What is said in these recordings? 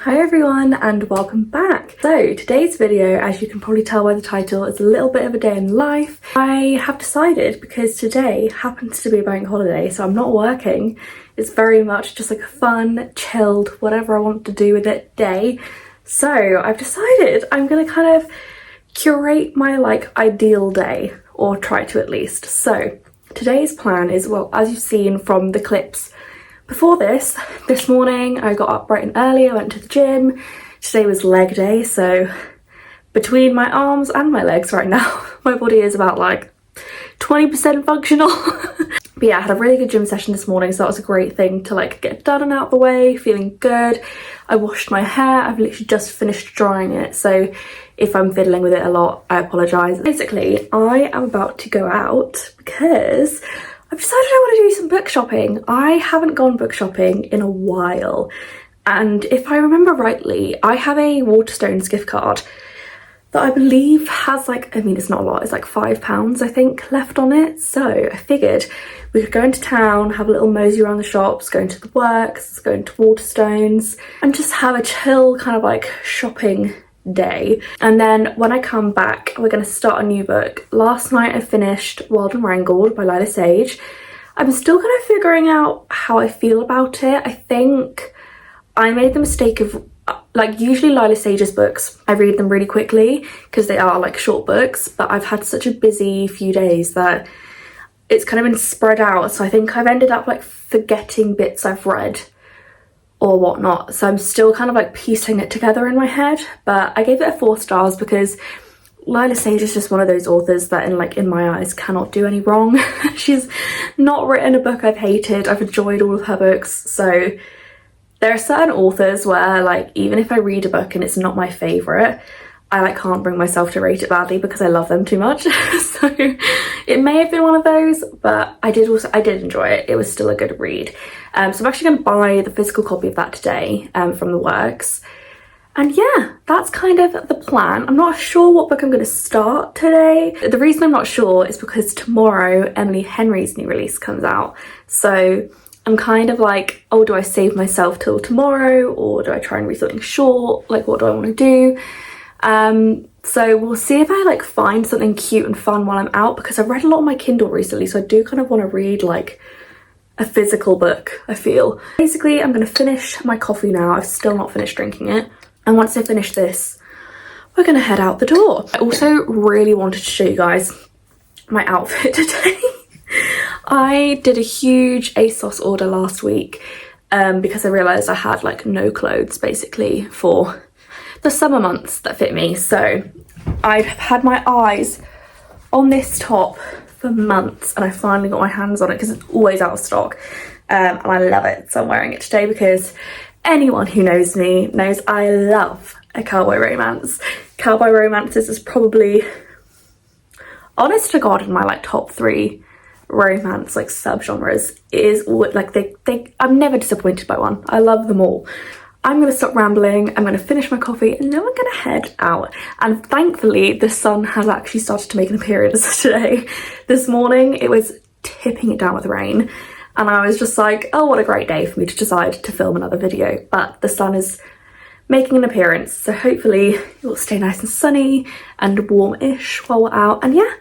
Hi everyone and welcome back. So today's video, as you can probably tell by the title, is a little bit of a day in life. I have decided, because today happens to be a bank holiday, so I'm not working. It's very much just like a fun, chilled, whatever I want to do with it day. So I've decided I'm gonna kind of curate my like ideal day, or try to at least. So today's plan is, well, as you've seen from the clips before this morning I got up bright and early, I went to the gym. Today was leg day, so between my arms and my legs right now, my body is about like 20% functional. But yeah, I had a really good gym session this morning, so that was a great thing to like get done and out of the way, feeling good. I washed my hair, I've literally just finished drying it, so if I'm fiddling with it a lot, I apologise. Basically, I am about to go out because I've decided I want to do some book shopping. I haven't gone book shopping in a while, and if I remember rightly, I have a Waterstones gift card that I believe has like, I mean it's not a lot, it's like £5 I think left on it, so I figured we could go into town, have a little mosey around the shops, go into the works, go into Waterstones and just have a chill kind of like shopping day. And then when I come back, we're going to start a new book. Last night I finished Wild and Wrangled by Lila Sage. I'm still kind of figuring out how I feel about it. I think I made the mistake of, like, usually Lila Sage's books, I read them really quickly because they are like short books, but I've had such a busy few days that it's kind of been spread out, so I think I've ended up like forgetting bits I've read or whatnot, so I'm still kind of like piecing it together in my head. But I gave it a 4 stars because Lila Sage is just one of those authors that in my eyes cannot do any wrong. She's not written a book I've hated. I've enjoyed all of her books. So there are certain authors where like even if I read a book and it's not my favourite, I like can't bring myself to rate it badly because I love them too much. So it may have been one of those, but I did enjoy it. It was still a good read. So I'm actually going to buy the physical copy of that today from the works. And yeah, that's kind of the plan. I'm not sure what book I'm going to start today. The reason I'm not sure is because tomorrow Emily Henry's new release comes out. So I'm kind of like, oh, do I save myself till tomorrow or do I try and read something short? Like, what do I want to do? So we'll see if I like find something cute and fun while I'm out, because I've read a lot on my Kindle recently, so I do kind of want to read like a physical book, I feel. Basically, I'm going to finish my coffee now. I've still not finished drinking it. And once I finish this, we're going to head out the door. I also really wanted to show you guys my outfit today. I did a huge ASOS order last week because I realised I had like no clothes basically for the summer months that fit me. So I've had my eyes on this top for months and I finally got my hands on it because it's always out of stock, and I love it. So I'm wearing it today because anyone who knows me knows I love a cowboy romance. Cowboy romances is probably, honest to God, in my like top 3 romance like subgenres. It is like I'm never disappointed by one. I love them all. I'm gonna stop rambling, I'm gonna finish my coffee, and then we're gonna head out. And thankfully the sun has actually started to make an appearance today. This morning it was tipping it down with rain and I was just like, oh, what a great day for me to decide to film another video. But the sun is making an appearance, so hopefully it will stay nice and sunny and warm-ish while we're out. And yeah,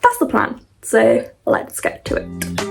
that's the plan. So let's get to it.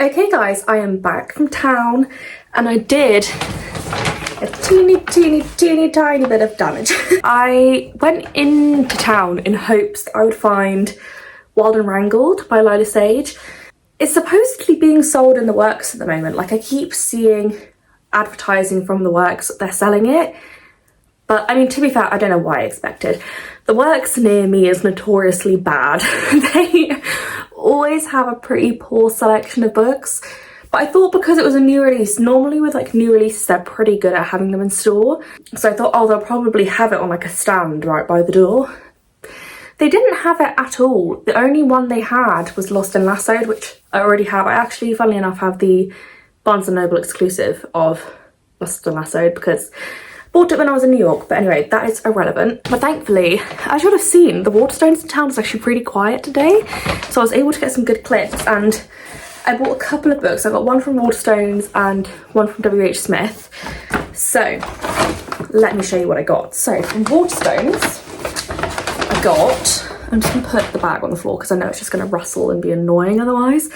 Okay guys, I am back from town and I did a teeny tiny bit of damage. I went into town in hopes that I would find Wild and Wrangled by Lila Sage. It's supposedly being sold in the works at the moment. Like I keep seeing advertising from the works that they're selling it. But I mean, to be fair, I don't know why I expected. The works near me is notoriously bad. They always have a pretty poor selection of books. But I thought because it was a new release, normally with like new releases, they're pretty good at having them in store. So I thought, oh, they'll probably have it on like a stand right by the door. They didn't have it at all. The only one they had was Lost and Lassoed, which I already have. I actually, funnily enough, have the Barnes & Noble exclusive of Lost and Lassoed because bought it when I was in New York, but anyway, that is irrelevant. But thankfully, as you would have seen, the Waterstones in town is actually pretty quiet today, so I was able to get some good clips, and I bought a couple of books. I got one from Waterstones and one from W.H. Smith. So, let me show you what I got. So, from Waterstones, I got, I'm just going to put the bag on the floor because I know it's just going to rustle and be annoying otherwise,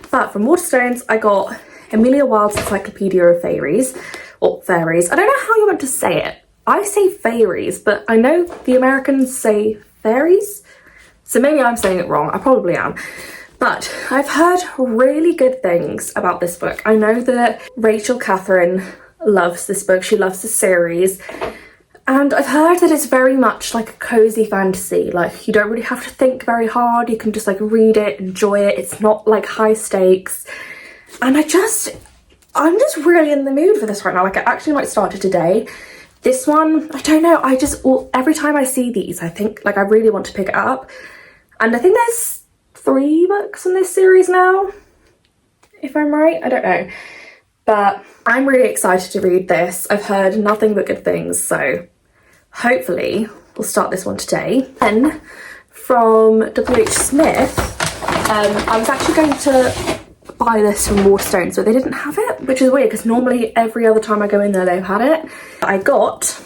but from Waterstones, I got Amelia Wilde's Encyclopedia of Fairies, or fairies. I don't know how you want to say it. I say fairies, but I know the Americans say fairies. So maybe I'm saying it wrong. I probably am. But I've heard really good things about this book. I know that Rachel Catherine loves this book. She loves the series. And I've heard that it's very much like a cozy fantasy. Like, you don't really have to think very hard. You can just like read it, enjoy it. It's not like high stakes. And I'm just really in the mood for this right now. Like, I actually might start it today. This one, I don't know, every time I see these, I think, like, I really want to pick it up. And I think there's 3 books in this series now, if I'm right, I don't know. But I'm really excited to read this. I've heard nothing but good things, so hopefully we'll start this one today. Then, from W.H. Smith, I was actually going to buy this from Waterstones, but they didn't have it, which is weird because normally every other time I go in there they've had it. I got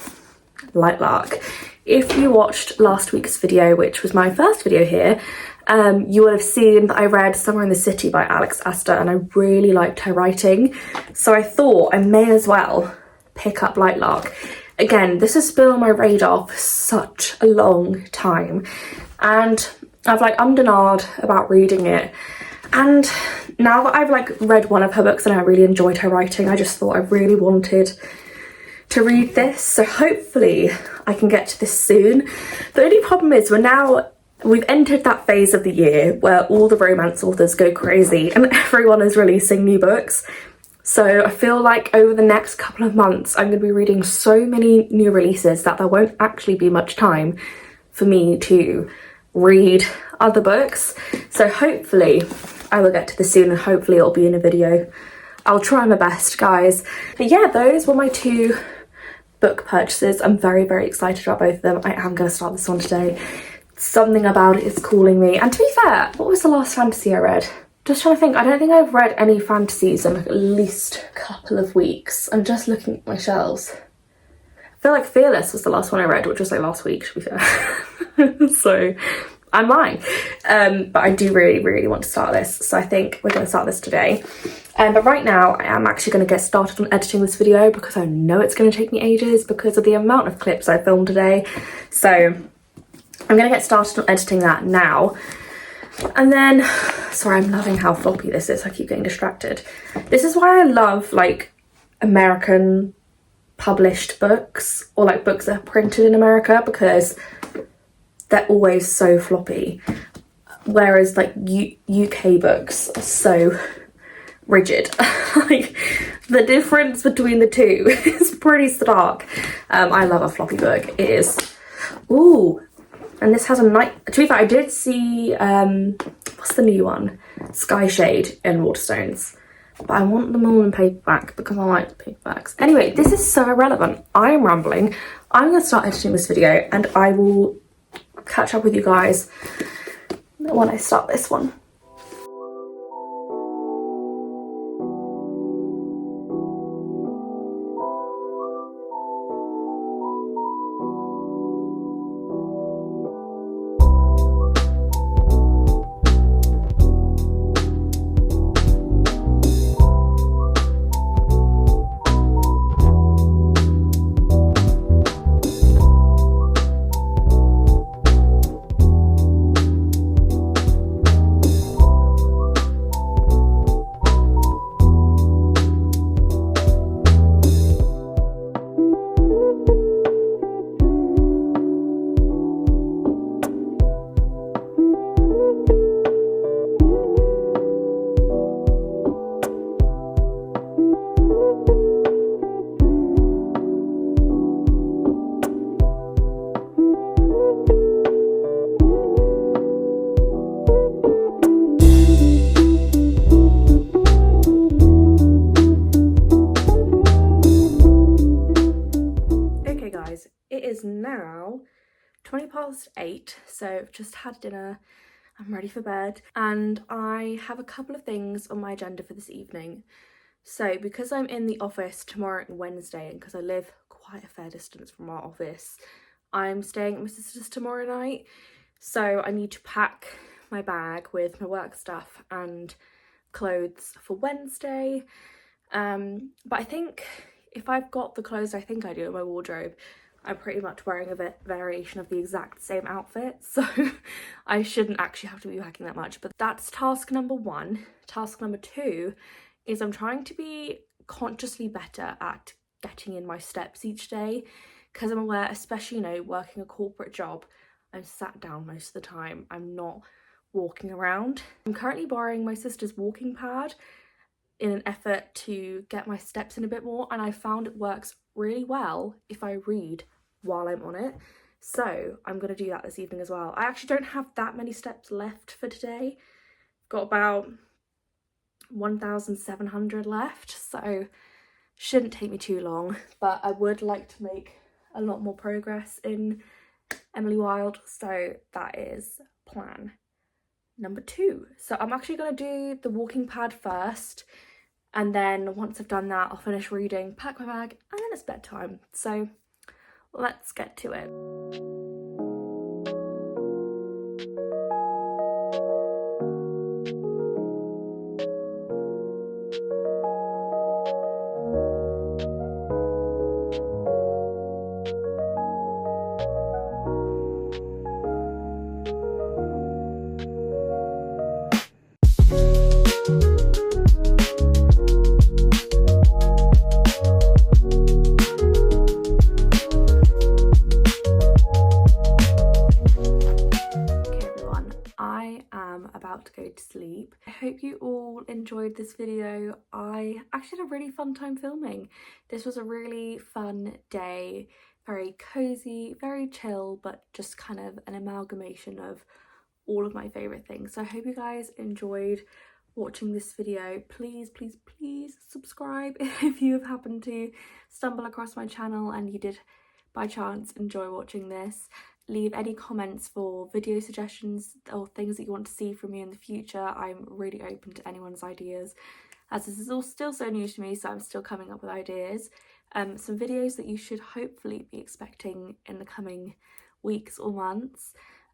Light Lark. If you watched last week's video, which was my first video here, you will have seen that I read Somewhere in the City by Alex Astor, and I really liked her writing, so I thought I may as well pick up Light Lark. Again, this has been on my radar for such a long time, and I've like ummed and ahed about reading it. And now that I've like read one of her books and I really enjoyed her writing, I just thought I really wanted to read this. So hopefully I can get to this soon. The only problem is we've entered that phase of the year where all the romance authors go crazy and everyone is releasing new books. So I feel like over the next couple of months, I'm going to be reading so many new releases that there won't actually be much time for me to read other books. So hopefully I will get to this soon and hopefully it'll be in a video. I'll try my best, guys. But yeah, those were my 2 book purchases. I'm very, very excited about both of them. I am going to start this one today. Something about it is calling me. And to be fair, what was the last fantasy I read? Just trying to think. I don't think I've read any fantasies in like at least a couple of weeks. I'm just looking at my shelves. I feel like Fearless was the last one I read, which was like last week, to be fair. So I'm lying. But I do really, really want to start this. So I think we're going to start this today. But right now I am actually going to get started on editing this video because I know it's going to take me ages because of the amount of clips I filmed today. So I'm going to get started on editing that now. And then, sorry, I'm loving how floppy this is. I keep getting distracted. This is why I love like American published books or like books that are printed in America, because they're always so floppy, whereas like UK books are so rigid. Like the difference between the two is pretty stark. I love a floppy book. It is. Ooh, and this has a night. To be fair, I did see what's the new one, Sky Shade in Waterstones, but I want them all in paperback because I like paperbacks. Anyway, this is so irrelevant. I am rambling. I'm going to start editing this video and I will catch up with you guys when I start this one. It is now 8:20, so I've just had dinner, I'm ready for bed, and I have a couple of things on my agenda for this evening. So because I'm in the office tomorrow and Wednesday, and because I live quite a fair distance from our office, I'm staying at my sister's tomorrow night, so I need to pack my bag with my work stuff and clothes for Wednesday. But I think if I've got the clothes I think I do in my wardrobe, I'm pretty much wearing a variation of the exact same outfit, so I shouldn't actually have to be packing that much. But that's task number 1. Task number 2 is I'm trying to be consciously better at getting in my steps each day, because I'm aware, especially, you know, working a corporate job, I'm sat down most of the time. I'm not walking around. I'm currently borrowing my sister's walking pad in an effort to get my steps in a bit more, and I found it works really well if I read while I'm on it. So I'm going to do that this evening as well. I actually don't have that many steps left for today. I've got about 1,700 left, so shouldn't take me too long, but I would like to make a lot more progress in Emily Wilde, so that is plan number 2. So I'm actually going to do the walking pad first, and then once I've done that, I'll finish reading, pack my bag, and then it's bedtime. So let's get to it. To go to sleep. I hope you all enjoyed this video. I actually had a really fun time filming. This was a really fun day, very cozy, very chill, but just kind of an amalgamation of all of my favorite things. So I hope you guys enjoyed watching this video. Please subscribe if you have happened to stumble across my channel and you did by chance enjoy watching this. Leave any comments for video suggestions or things that you want to see from me in the future. I'm really open to anyone's ideas, as this is all still so new to me, so I'm still coming up with ideas. Some videos that you should hopefully be expecting in the coming weeks or months.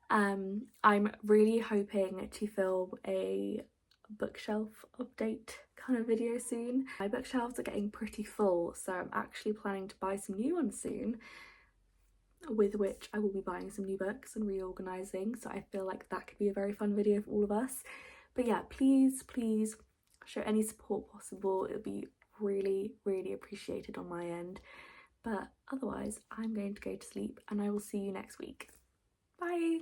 I'm really hoping to film a bookshelf update kind of video soon. My bookshelves are getting pretty full, so I'm actually planning to buy some new ones soon, with which I will be buying some new books and reorganising, so I feel like that could be a very fun video for all of us. But yeah, please show any support possible. It would be really appreciated on my end. But otherwise, I'm going to go to sleep and I will see you next week. Bye!